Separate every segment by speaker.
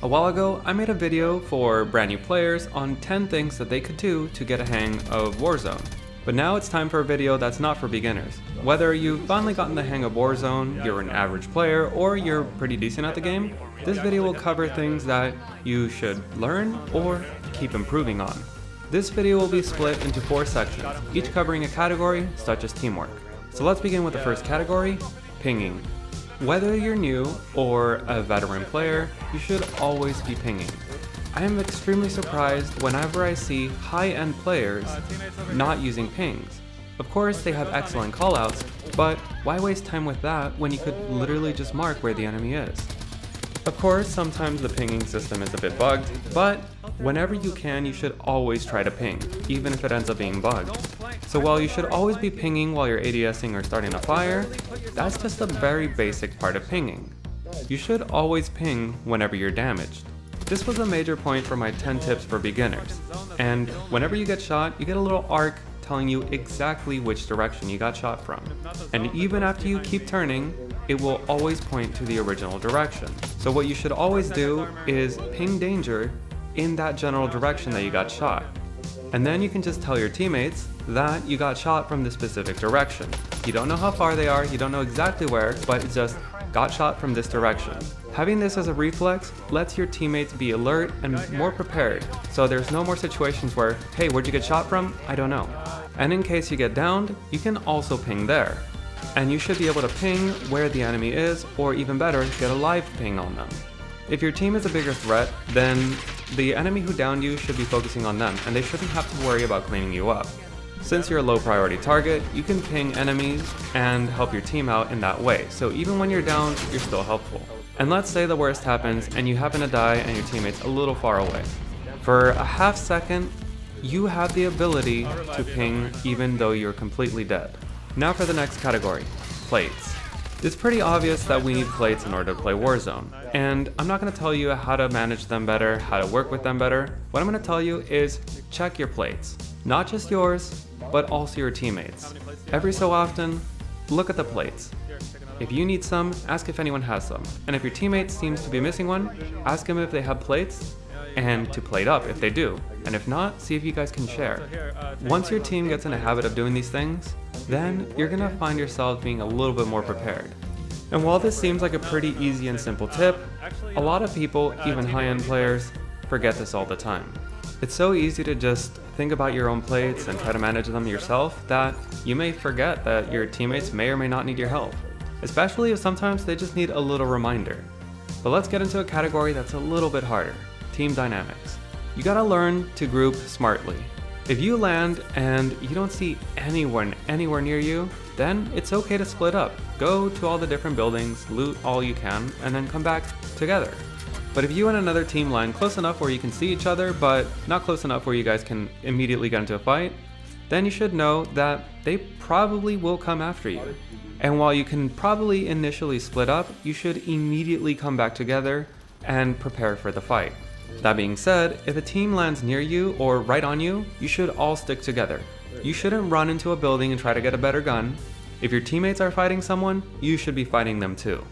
Speaker 1: A while ago, I made a video for brand new players on 10 things that they could do to get a hang of Warzone. But now it's time for a video that's not for beginners. Whether you've finally gotten the hang of Warzone, you're an average player, or you're pretty decent at the game, this video will cover things that you should learn or keep improving on. This video will be split into 4 sections, each covering a category such as teamwork. So let's begin with the first category, pinging. Whether you're new or a veteran player, you should always be pinging. I am extremely surprised whenever I see high-end players not using pings. Of course, they have excellent callouts, but why waste time with that when you could literally just mark where the enemy is? Of course, sometimes the pinging system is a bit bugged, but whenever you can, you should always try to ping, even if it ends up being bugged. So while you should always be pinging while you're ADSing or starting a fire, that's just a very basic part of pinging. You should always ping whenever you're damaged. This was a major point for my 10 tips for beginners, and whenever you get shot, you get a little arc telling you exactly which direction you got shot from. And even after you keep turning, it will always point to the original direction. So what you should always do is ping danger in that general direction that you got shot. And then you can just tell your teammates that you got shot from the specific direction. You don't know how far they are, you don't know exactly where, but it's just got shot from this direction. Having this as a reflex lets your teammates be alert and more prepared, so there's no more situations where, hey, where'd you get shot from? I don't know. And in case you get downed, you can also ping there. And you should be able to ping where the enemy is, or even better, get a live ping on them. If your team is a bigger threat, then the enemy who downed you should be focusing on them, and they shouldn't have to worry about cleaning you up. Since you're a low priority target, you can ping enemies and help your team out in that way, so even when you're down, you're still helpful. And let's say the worst happens and you happen to die and your teammate's a little far away. For a half second, you have the ability to ping even though you're completely dead. Now for the next category, plates. It's pretty obvious that we need plates in order to play Warzone, and I'm not going to tell you how to manage them better, how to work with them better. What I'm going to tell you is check your plates. Not just yours, but also your teammates. Every so often, look at the plates. If you need some, ask if anyone has some. And if your teammate seems to be missing one, ask them if they have plates and to plate up if they do. And if not, see if you guys can share. Once your team gets in a habit of doing these things, then you're gonna find yourself being a little bit more prepared. And while this seems like a pretty easy and simple tip, a lot of people, even high-end players, forget this all the time. It's so easy to just think about your own plates and try to manage them yourself that you may forget that your teammates may or may not need your help. Especially if sometimes they just need a little reminder. But let's get into a category that's a little bit harder, team dynamics. You gotta learn to group smartly. If you land and you don't see anyone anywhere near you, then it's okay to split up. Go to all the different buildings, loot all you can, and then come back together. But if you and another team land close enough where you can see each other, but not close enough where you guys can immediately get into a fight, then you should know that they probably will come after you. And while you can probably initially split up, you should immediately come back together and prepare for the fight. That being said, if a team lands near you or right on you, you should all stick together. You shouldn't run into a building and try to get a better gun. If your teammates are fighting someone, you should be fighting them too.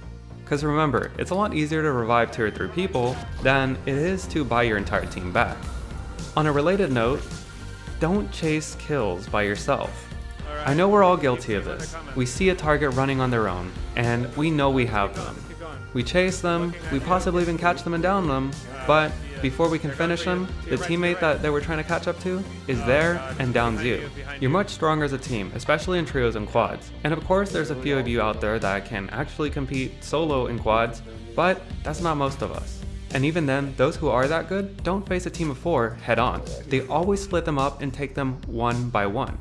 Speaker 1: Because remember, it's a lot easier to revive 2 or 3 people than it is to buy your entire team back. On a related note, don't chase kills by yourself. I know we're all guilty of this. We see a target running on their own, and we know we have them. We chase them, we possibly even catch them and down them, but before we can finish them, the teammate that they were trying to catch up to is there and downs you. You're much stronger as a team, especially in trios and quads. And of course there's a few of you out there that can actually compete solo in quads, but that's not most of us. And even then, those who are that good don't face a team of 4 head on. They always split them up and take them one by one.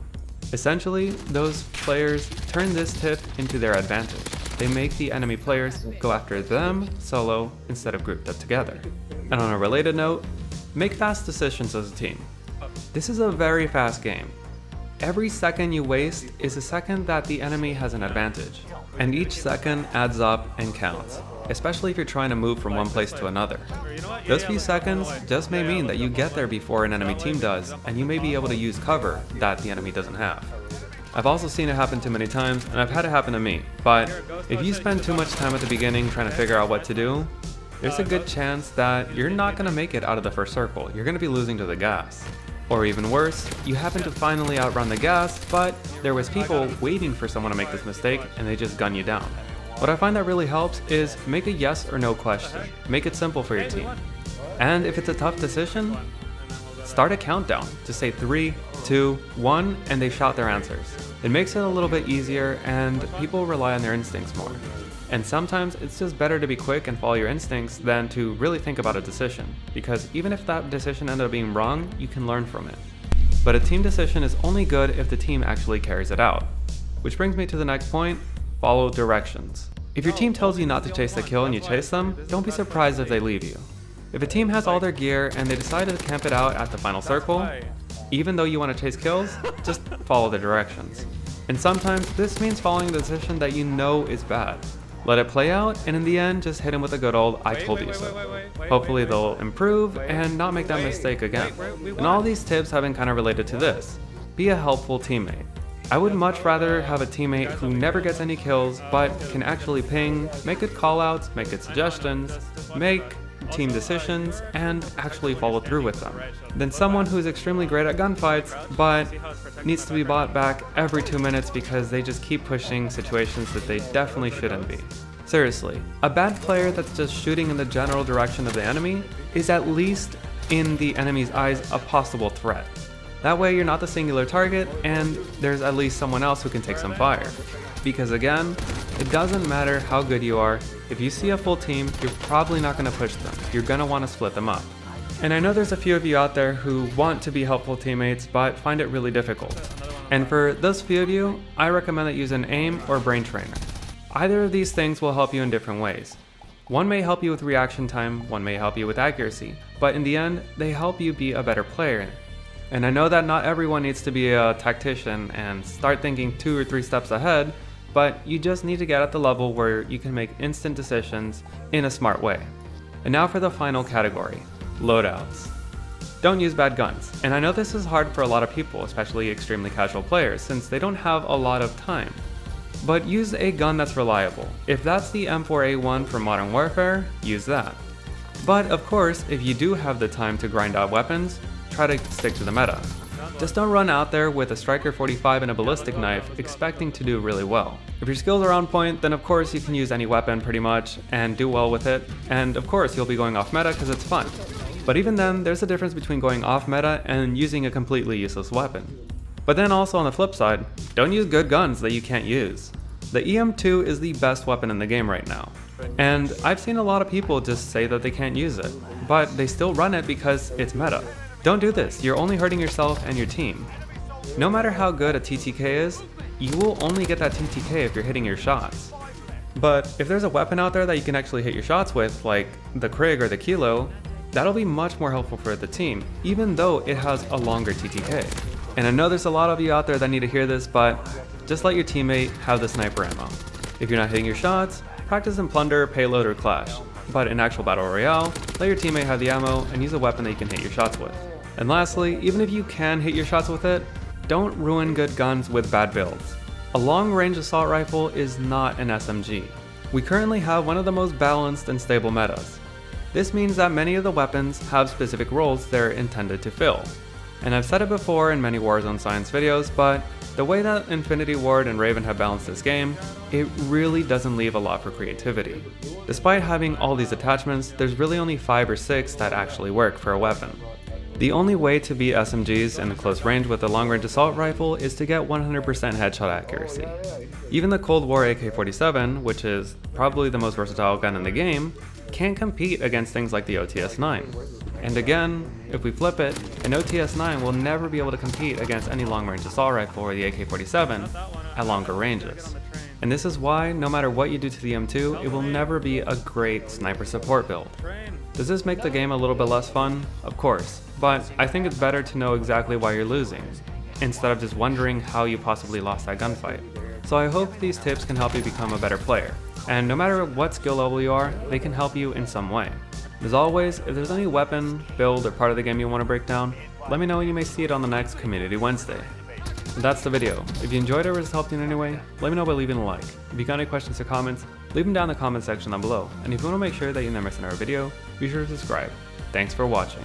Speaker 1: Essentially, those players turn this tip into their advantage. They make the enemy players go after them solo instead of grouped up together. And on a related note, make fast decisions as a team. This is a very fast game. Every second you waste is a second that the enemy has an advantage. And each second adds up and counts, especially if you're trying to move from one place to another. Those few seconds just may mean that you get there before an enemy team does, and you may be able to use cover that the enemy doesn't have. I've also seen it happen too many times, and I've had it happen to me, but if you spend too much time at the beginning trying to figure out what to do, there's a good chance that you're not going to make it out of the first circle. You're going to be losing to the gas. Or even worse, you happen to finally outrun the gas, but there was people waiting for someone to make this mistake and they just gun you down. What I find that really helps is make a yes or no question. Make it simple for your team. And if it's a tough decision, start a countdown. Just say 3, 2, 1, and they shout their answers. It makes it a little bit easier and people rely on their instincts more. And sometimes it's just better to be quick and follow your instincts than to really think about a decision, because even if that decision ended up being wrong, you can learn from it. But a team decision is only good if the team actually carries it out. Which brings me to the next point, follow directions. If your team tells you not to chase the kill and you chase them, don't be surprised if they leave you. If a team has all their gear and they decide to camp it out at the final circle, even though you want to chase kills, just follow the directions. And sometimes this means following a decision that you know is bad. Let it play out, and in the end, just hit them with a good old I told you so. Hopefully they'll improve and not make that mistake again. And all these tips have been kind of related to this. Be a helpful teammate. I would much rather have a teammate who never gets any kills, but can actually ping, make good callouts, make good suggestions, make team decisions, and actually follow through with them, than someone who's extremely great at gunfights, but needs to be bought back every 2 minutes because they just keep pushing situations that they definitely shouldn't be. Seriously, a bad player that's just shooting in the general direction of the enemy is at least in the enemy's eyes a possible threat. That way you're not the singular target and there's at least someone else who can take some fire. Because again, it doesn't matter how good you are, if you see a full team, you're probably not going to push them, you're going to want to split them up. And I know there's a few of you out there who want to be helpful teammates but find it really difficult. And for those few of you, I recommend that you use an aim or brain trainer. Either of these things will help you in different ways. One may help you with reaction time, one may help you with accuracy, but in the end, they help you be a better player. And I know that not everyone needs to be a tactician and start thinking 2 or 3 steps ahead, but you just need to get at the level where you can make instant decisions in a smart way. And now for the final category, loadouts. Don't use bad guns. And I know this is hard for a lot of people, especially extremely casual players, since they don't have a lot of time. But use a gun that's reliable. If that's the M4A1 from Modern Warfare, use that. But of course, if you do have the time to grind out weapons, try to stick to the meta. Just don't run out there with a Striker 45 and a ballistic knife expecting to do really well. If your skills are on point, then of course you can use any weapon pretty much and do well with it, and of course you'll be going off meta because it's fun. But even then, there's a difference between going off meta and using a completely useless weapon. But then also on the flip side, don't use good guns that you can't use. The EM2 is the best weapon in the game right now. And I've seen a lot of people just say that they can't use it, but they still run it because it's meta. Don't do this, you're only hurting yourself and your team. No matter how good a TTK is, you will only get that TTK if you're hitting your shots. But if there's a weapon out there that you can actually hit your shots with, like the Krig or the Kilo, that'll be much more helpful for the team, even though it has a longer TTK. And I know there's a lot of you out there that need to hear this, but just let your teammate have the sniper ammo. If you're not hitting your shots, practice in Plunder, Payload, or Clash. But in actual Battle Royale, let your teammate have the ammo and use a weapon that you can hit your shots with. And lastly, even if you can hit your shots with it, don't ruin good guns with bad builds. A long-range assault rifle is not an SMG. We currently have one of the most balanced and stable metas. This means that many of the weapons have specific roles they're intended to fill. And I've said it before in many Warzone science videos, but the way that Infinity Ward and Raven have balanced this game, it really doesn't leave a lot for creativity. Despite having all these attachments, there's really only 5 or 6 that actually work for a weapon. The only way to beat SMGs in the close range with a long-range assault rifle is to get 100% headshot accuracy. Even the Cold War AK-47, which is probably the most versatile gun in the game, can't compete against things like the OTS-9. And again, if we flip it, an OTS-9 will never be able to compete against any long-range assault rifle or the AK-47 at longer ranges. And this is why, no matter what you do to the M2, it will never be a great sniper support build. Does this make the game a little bit less fun? Of course, but I think it's better to know exactly why you're losing, instead of just wondering how you possibly lost that gunfight. So I hope these tips can help you become a better player, and no matter what skill level you are, they can help you in some way. As always, if there's any weapon, build, or part of the game you want to break down, let me know and you may see it on the next Community Wednesday. And that's the video. If you enjoyed it or it's helped you in any way, let me know by leaving a like. If you got any questions or comments, leave them down in the comment section down below. And if you want to make sure that you never miss another video, be sure to subscribe. Thanks for watching.